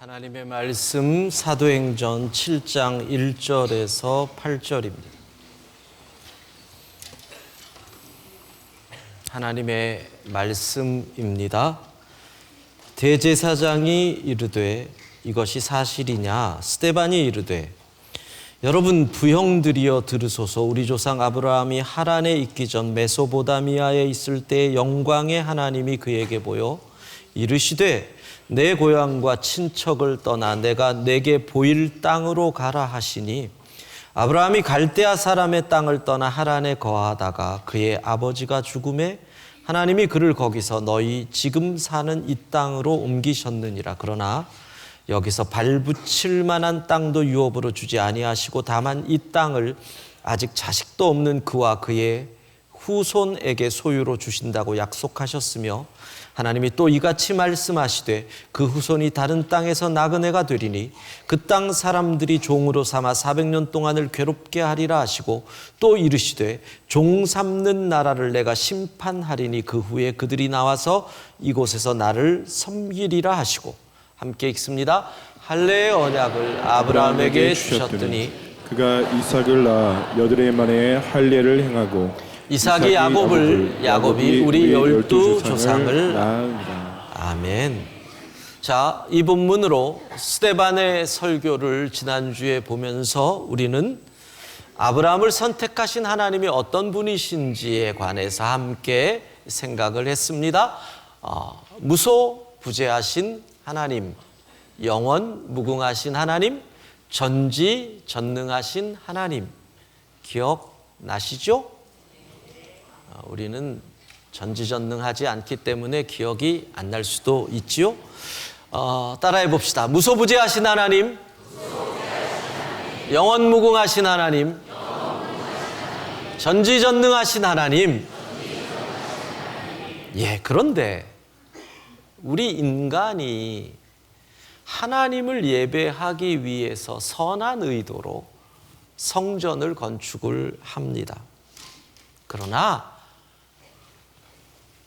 하나님의 말씀 사도행전 7장 1절에서 8절입니다. 하나님의 말씀입니다. 대제사장이 이르되 이것이 사실이냐? 스데반이 이르되 여러분 부형들이여 들으소서. 우리 조상 아브라함이 하란에 있기 전 메소보다미아에 있을 때 영광의 하나님이 그에게 보여 이르시되 내 고향과 친척을 떠나 내가 내게 보일 땅으로 가라 하시니 아브라함이 갈대아 사람의 땅을 떠나 하란에 거하다가 그의 아버지가 죽음에 하나님이 그를 거기서 너희 지금 사는 이 땅으로 옮기셨느니라. 그러나 여기서 발붙일 만한 땅도 유업으로 주지 아니하시고 다만 이 땅을 아직 자식도 없는 그와 그의 후손에게 소유로 주신다고 약속하셨으며 하나님이 또 이같이 말씀하시되 그 후손이 다른 땅에서 나그네가 되리니 그 땅 사람들이 종으로 삼아 400년 동안을 괴롭게 하리라 하시고 또 이르시되 종 삼는 나라를 내가 심판하리니 그 후에 그들이 나와서 이곳에서 나를 섬기리라 하시고 함께 읽습니다. 할례의 언약을 아브라함에게 주셨더니 그가 이삭을 낳아 여드레 만에 할례를 행하고 이삭이 야곱을 야곱이 우리 12 조상을 낳으니라. 아멘. 자, 이 본문으로 스데반의 설교를 지난주에 보면서 우리는 아브라함을 선택하신 하나님이 어떤 분이신지에 관해서 함께 생각을 했습니다. 무소부재하신 하나님, 영원 무궁하신 하나님, 전지전능하신 하나님, 기억나시죠? 우리는 전지전능하지 않기 때문에 기억이 안 날 수도 있지요. 따라해 봅시다. 무소부재하신 하나님, 영원 무궁하신 하나님, 전지전능하신 하나님. 예, 그런데 우리 인간이 하나님을 예배하기 위해서 선한 의도로 성전을 건축을 합니다. 그러나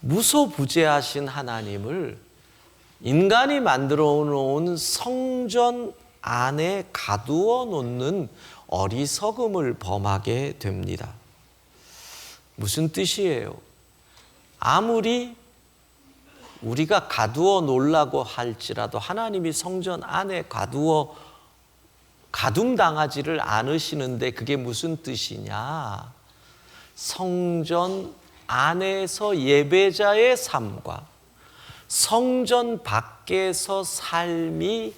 무소부재하신 하나님을 인간이 만들어 놓은 성전 안에 가두어 놓는 어리석음을 범하게 됩니다. 무슨 뜻이에요? 아무리 우리가 가두어 놓으려고 할지라도 하나님이 성전 안에 가둠당하지를 않으시는데 그게 무슨 뜻이냐? 성전 안에서 예배자의 삶과 성전 밖에서 삶이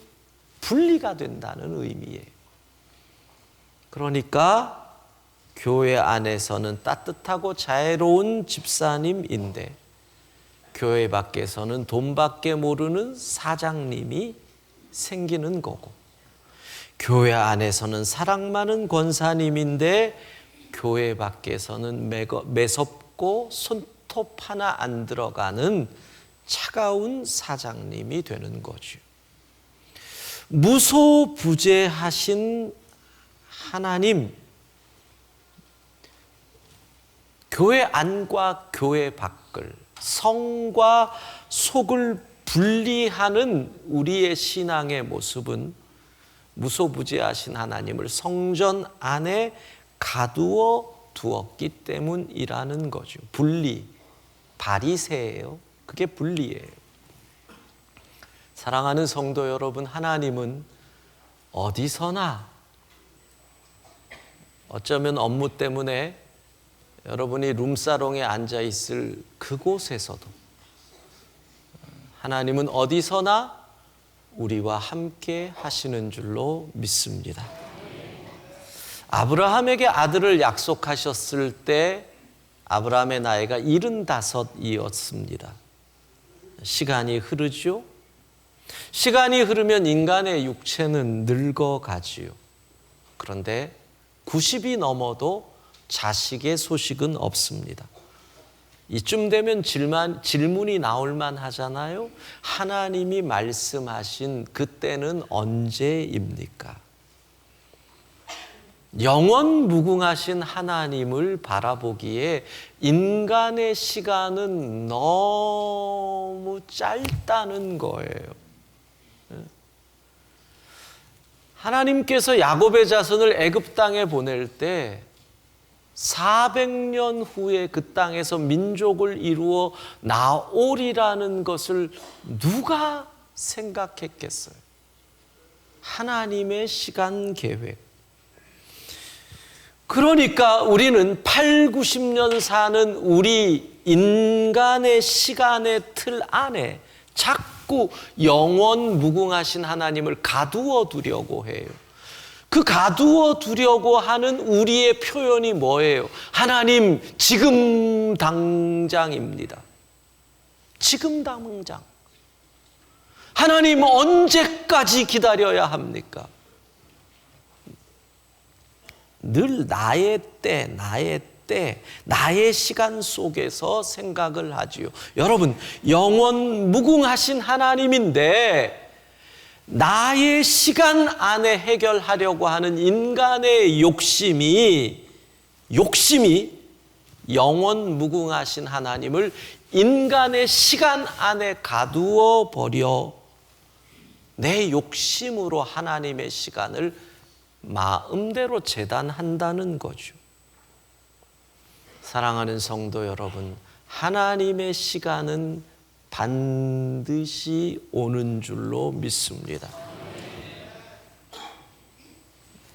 분리가 된다는 의미예요. 그러니까 교회 안에서는 따뜻하고 자애로운 집사님인데 교회 밖에서는 돈밖에 모르는 사장님이 생기는 거고, 교회 안에서는 사랑 많은 권사님인데 교회 밖에서는 매섭고 손톱 하나 안 들어가는 차가운 사장님이 되는 거죠. 무소부재하신 하나님, 교회 안과 교회 밖을, 성과 속을 분리하는 우리의 신앙의 모습은 무소부재하신 하나님을 성전 안에 가두어 두었기 때문이라는 거죠. 분리, 바리새예요. 그게 분리예요. 사랑하는 성도 여러분, 하나님은 어디서나, 어쩌면 업무 때문에 여러분이 룸사롱에 앉아 있을 그곳에서도 하나님은 어디서나 우리와 함께 하시는 줄로 믿습니다. 아브라함에게 아들을 약속하셨을 때 아브라함의 나이가 75이었습니다. 시간이 흐르죠. 시간이 흐르면 인간의 육체는 늙어가지요. 그런데 90이 넘어도 자식의 소식은 없습니다. 이쯤 되면 질문이 나올 만하잖아요. 하나님이 말씀하신 그때는 언제입니까? 영원 무궁하신 하나님을 바라보기에 인간의 시간은 너무 짧다는 거예요. 하나님께서 야곱의 자손을 애굽 땅에 보낼 때 400년 후에 그 땅에서 민족을 이루어 나오리라는 것을 누가 생각했겠어요? 하나님의 시간 계획. 그러니까 우리는 8, 90년 사는 우리 인간의 시간의 틀 안에 자꾸 영원 무궁하신 하나님을 가두어 두려고 해요. 그 가두어 두려고 하는 우리의 표현이 뭐예요? 하나님, 지금 당장입니다. 지금 당장. 하나님, 언제까지 기다려야 합니까? 늘 나의 때, 나의 시간 속에서 생각을 하지요. 여러분, 영원 무궁하신 하나님인데 나의 시간 안에 해결하려고 하는 인간의 욕심이 영원 무궁하신 하나님을 인간의 시간 안에 가두어 버려 내 욕심으로 하나님의 시간을 마음대로 재단한다는 거죠. 사랑하는 성도 여러분, 하나님의 시간은 반드시 오는 줄로 믿습니다.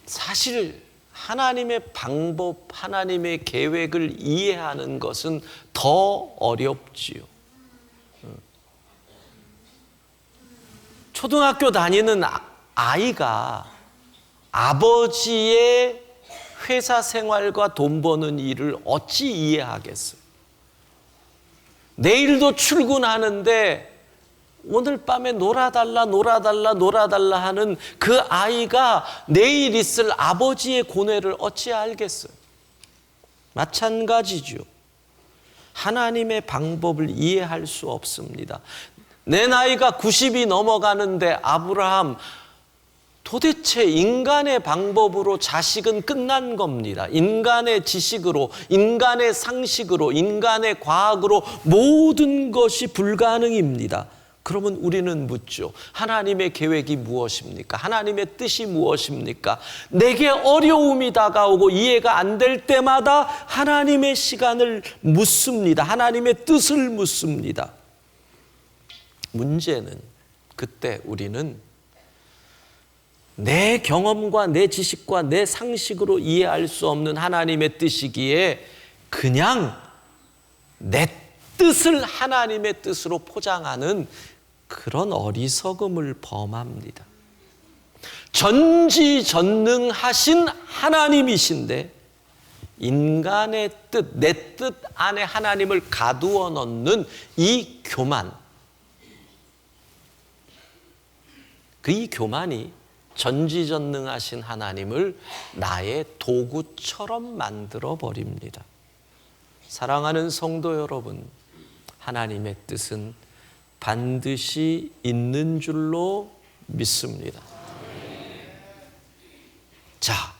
사실 하나님의 방법, 하나님의 계획을 이해하는 것은 더 어렵지요. 초등학교 다니는 아이가 아버지의 회사 생활과 돈 버는 일을 어찌 이해하겠어요? 내일도 출근하는데 오늘 밤에 놀아달라 하는 그 아이가 내일 있을 아버지의 고뇌를 어찌 알겠어요? 마찬가지죠. 하나님의 방법을 이해할 수 없습니다. 내 나이가 90이 넘어가는데 아브라함, 도대체 인간의 방법으로 자식은 끝난 겁니다. 인간의 지식으로, 인간의 상식으로, 인간의 과학으로 모든 것이 불가능입니다. 그러면 우리는 묻죠. 하나님의 계획이 무엇입니까? 하나님의 뜻이 무엇입니까? 내게 어려움이 다가오고 이해가 안 될 때마다 하나님의 시간을 묻습니다. 하나님의 뜻을 묻습니다. 문제는 그때 우리는 내 경험과 내 지식과 내 상식으로 이해할 수 없는 하나님의 뜻이기에 그냥 내 뜻을 하나님의 뜻으로 포장하는 그런 어리석음을 범합니다. 전지전능하신 하나님이신데 인간의 뜻, 내 뜻 안에 하나님을 가두어 넣는 이 교만, 이 교만이 전지전능하신 하나님을 나의 도구처럼 만들어 버립니다. 사랑하는 성도 여러분, 하나님의 뜻은 반드시 있는 줄로 믿습니다. 자,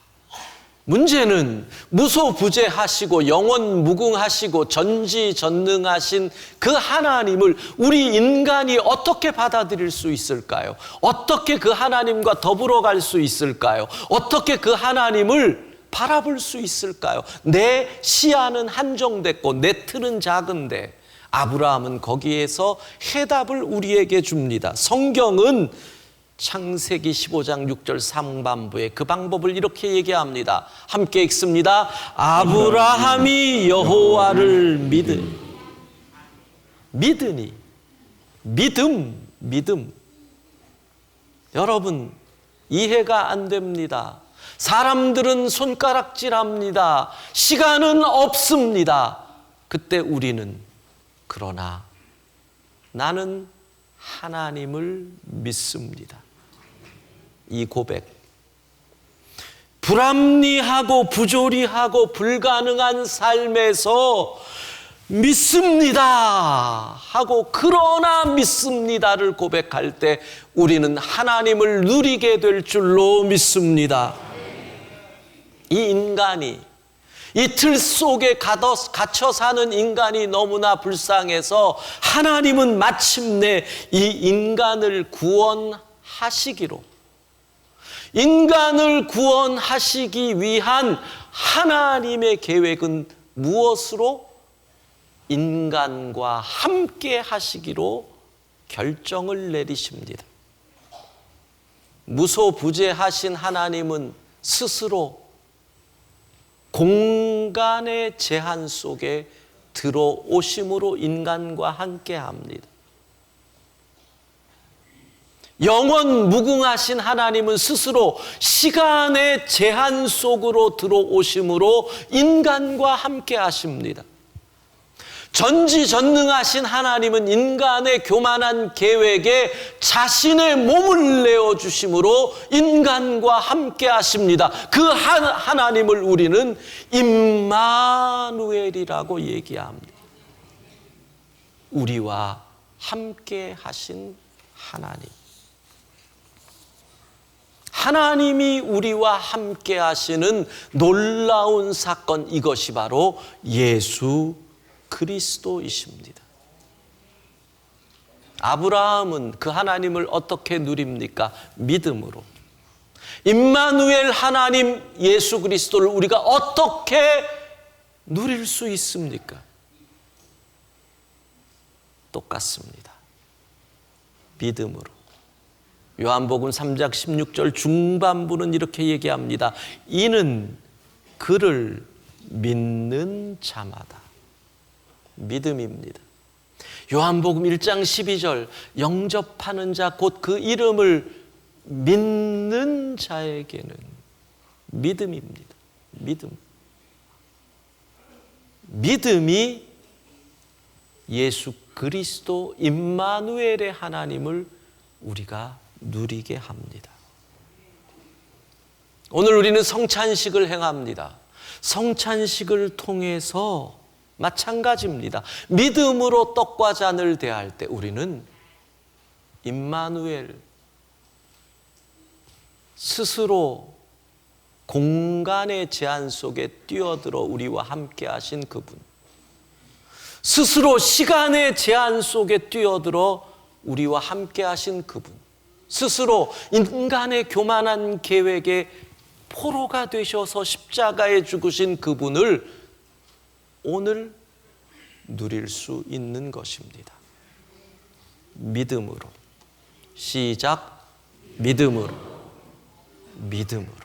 문제는 무소부재하시고 영원 무궁하시고 전지전능하신 그 하나님을 우리 인간이 어떻게 받아들일 수 있을까요? 어떻게 그 하나님과 더불어 갈 수 있을까요? 어떻게 그 하나님을 바라볼 수 있을까요? 내 시야는 한정됐고 내 틀은 작은데 아브라함은 거기에서 해답을 우리에게 줍니다. 성경은 창세기 15장 6절 상반부에 그 방법을 이렇게 얘기합니다. 함께 읽습니다. 아브라함이 여호와를 믿으니. 믿음. 여러분, 이해가 안 됩니다. 사람들은 손가락질합니다. 시간은 없습니다. 그때 우리는 그러나 나는 하나님을 믿습니다. 이 고백, 불합리하고 부조리하고 불가능한 삶에서 믿습니다 하고 그러나 믿습니다를 고백할 때 우리는 하나님을 누리게 될 줄로 믿습니다. 이 인간이, 이 틀 속에 갇혀 사는 인간이 너무나 불쌍해서 하나님은 마침내 이 인간을 구원하시기로, 인간을 구원하시기 위한 하나님의 계획은 무엇으로? 인간과 함께 하시기로 결정을 내리십니다. 무소부재하신 하나님은 스스로 공간의 제한 속에 들어오심으로 인간과 함께 합니다. 영원 무궁하신 하나님은 스스로 시간의 제한 속으로 들어오심으로 인간과 함께 하십니다. 전지전능하신 하나님은 인간의 교만한 계획에 자신의 몸을 내어주심으로 인간과 함께 하십니다. 그 하나님을 우리는 임마누엘이라고 얘기합니다. 우리와 함께 하신 하나님. 하나님이 우리와 함께 하시는 놀라운 사건, 이것이 바로 예수 그리스도이십니다. 아브라함은 그 하나님을 어떻게 누립니까? 믿음으로. 임마누엘 하나님 예수 그리스도를 우리가 어떻게 누릴 수 있습니까? 똑같습니다. 믿음으로. 요한복음 3장 16절 중반부는 이렇게 얘기합니다. 이는 그를 믿는 자마다. 믿음입니다. 요한복음 1장 12절 영접하는 자 곧 그 이름을 믿는 자에게는 믿음입니다. 믿음이 예수 그리스도 임마누엘의 하나님을 우리가 누리게 합니다. 오늘 우리는 성찬식을 행합니다. 성찬식을 통해서 마찬가지입니다. 믿음으로 떡과 잔을 대할 때 우리는 임마누엘, 스스로 공간의 제한 속에 뛰어들어 우리와 함께 하신 그분, 스스로 시간의 제한 속에 뛰어들어 우리와 함께 하신 그분, 스스로 인간의 교만한 계획에 포로가 되셔서 십자가에 죽으신 그분을 오늘 누릴 수 있는 것입니다. 믿음으로. 시작. 믿음으로. 믿음으로.